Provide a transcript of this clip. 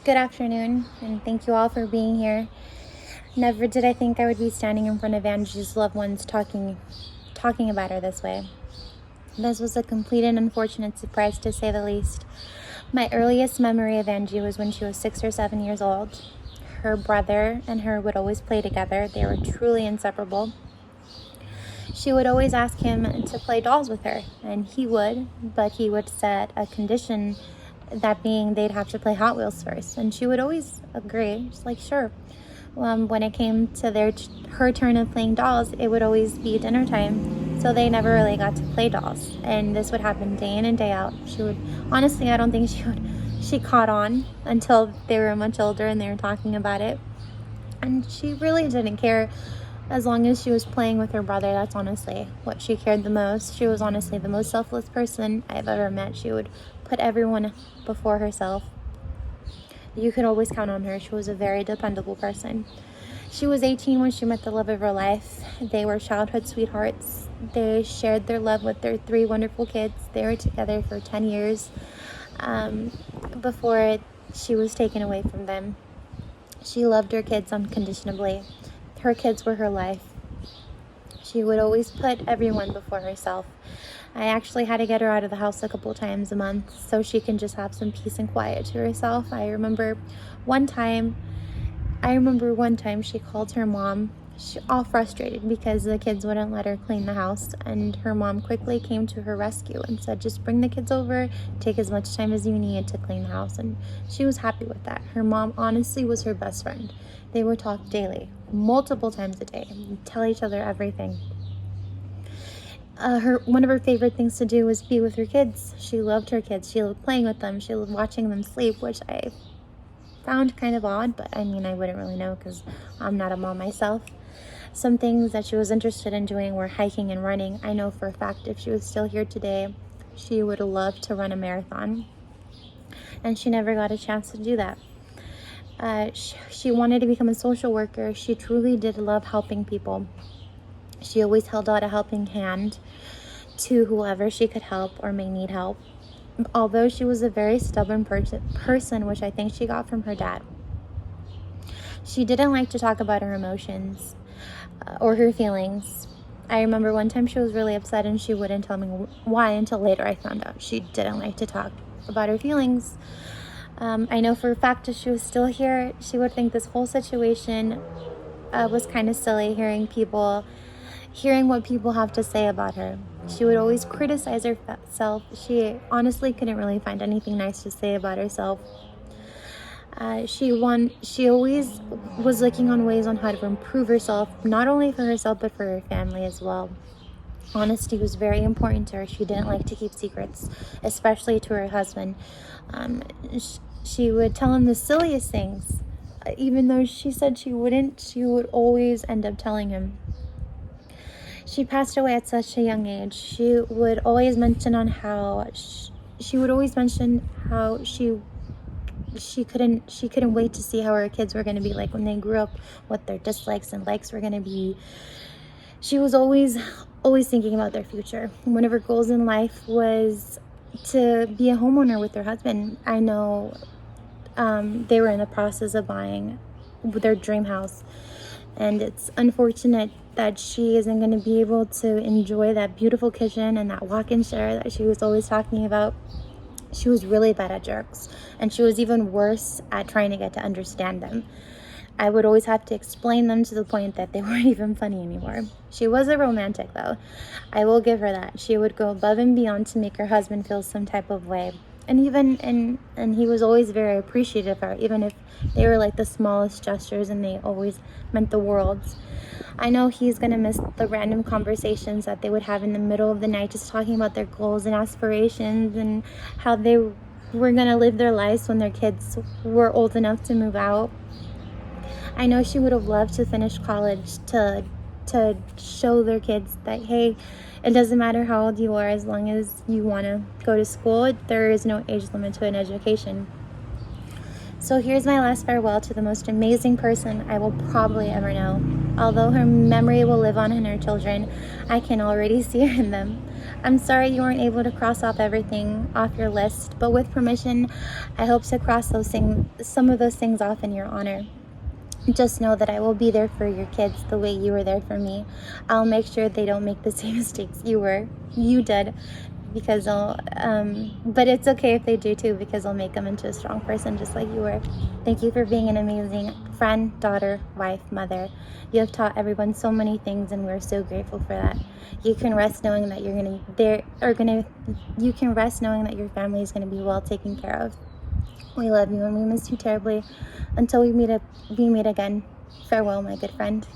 Good afternoon, and thank you all for being here. Never did I think I would be standing in front of Angie's loved ones talking about her this way. This was a complete and unfortunate surprise, to say the least. My earliest memory of Angie was when she was 6 or 7 years old. Her brother and her would always play together. They were truly inseparable. She would always ask him to play dolls with her, and he would, but he would set a condition, that being they'd have to play Hot Wheels first, and she would always agree. She's like, sure. When it came to her turn of playing dolls, it would always be dinner time, so they never really got to play dolls, and this would happen day in and day out. I don't think she caught on until they were much older and they were talking about it, and she really didn't care. As long as she was playing with her brother, that's honestly what she cared the most. She was honestly the most selfless person I've ever met. She would put everyone before herself. You could always count on her. She was a very dependable person. She was 18 when she met the love of her life. They were childhood sweethearts. They shared their love with their 3 wonderful kids. They were together for 10 years before she was taken away from them. She loved her kids unconditionally. Her kids were her life. She would always put everyone before herself. I actually had to get her out of the house a couple times a month so she can just have some peace and quiet to herself. I remember one time she called her mom, all frustrated because the kids wouldn't let her clean the house, and her mom quickly came to her rescue and said, just bring the kids over, take as much time as you need to clean the house. And she was happy with that. Her mom honestly was her best friend. They would talk daily, multiple times a day, and tell each other everything. One of her favorite things to do was be with her kids. She loved her kids. She loved playing with them. She loved watching them sleep, which I found kind of odd, but I wouldn't really know because I'm not a mom myself. Some things that she was interested in doing were hiking and running. I know for a fact if she was still here today, she would love to run a marathon, and she never got a chance to do that. She wanted to become a social worker. She truly did love helping people. She always held out a helping hand to whoever she could help or may need help. Although she was a very stubborn person, which I think she got from her dad. She didn't like to talk about her emotions or her feelings. I remember one time she was really upset and she wouldn't tell me why until later I found out she didn't like to talk about her feelings. I know for a fact if she was still here, she would think this whole situation was kind of silly, hearing what people have to say about her. She would always criticize herself. She honestly couldn't really find anything nice to say about herself. She always was looking on ways on how to improve herself, not only for herself, but for her family as well. Honesty was very important to her. She didn't like to keep secrets, especially to her husband. She would tell him the silliest things. Even though she said she wouldn't, she would always end up telling him. She passed away at such a young age. She would always mention how she couldn't wait to see how her kids were going to be like when they grew up, what their dislikes and likes were going to be. She was always thinking about their future. One of her goals in life was to be a homeowner with her husband. I know they were in the process of buying their dream house, and it's unfortunate that she isn't going to be able to enjoy that beautiful kitchen and that walk-in shower that she was always talking about. She was really bad at jokes, and she was even worse at trying to get to understand them. I would always have to explain them to the point that they weren't even funny anymore. She was a romantic, though. I will give her that. She would go above and beyond to make her husband feel some type of way. And he was always very appreciative of her, even if they were like the smallest gestures and they always meant the world. I know he's going to miss the random conversations that they would have in the middle of the night, just talking about their goals and aspirations and how they were going to live their lives when their kids were old enough to move out. I know she would have loved to finish college to show their kids that, hey, it doesn't matter how old you are, as long as you want to go to school, there is no age limit to an education. So here's my last farewell to the most amazing person I will probably ever know. Although her memory will live on in her children, I can already see her in them. I'm sorry you weren't able to cross off everything off your list, but with permission, I hope to cross some of those things off in your honor. Just know that I will be there for your kids the way you were there for me. I'll make sure they don't make the same mistakes you did, because but it's okay if they do too, because I'll make them into a strong person just like you were. Thank you for being an amazing friend, daughter, wife, mother. You have taught everyone so many things, and we're so grateful for that. You can rest knowing that you can rest knowing that your family is going to be well taken care of. We love you and we miss you terribly. Until we meet again. Farewell, my good friend.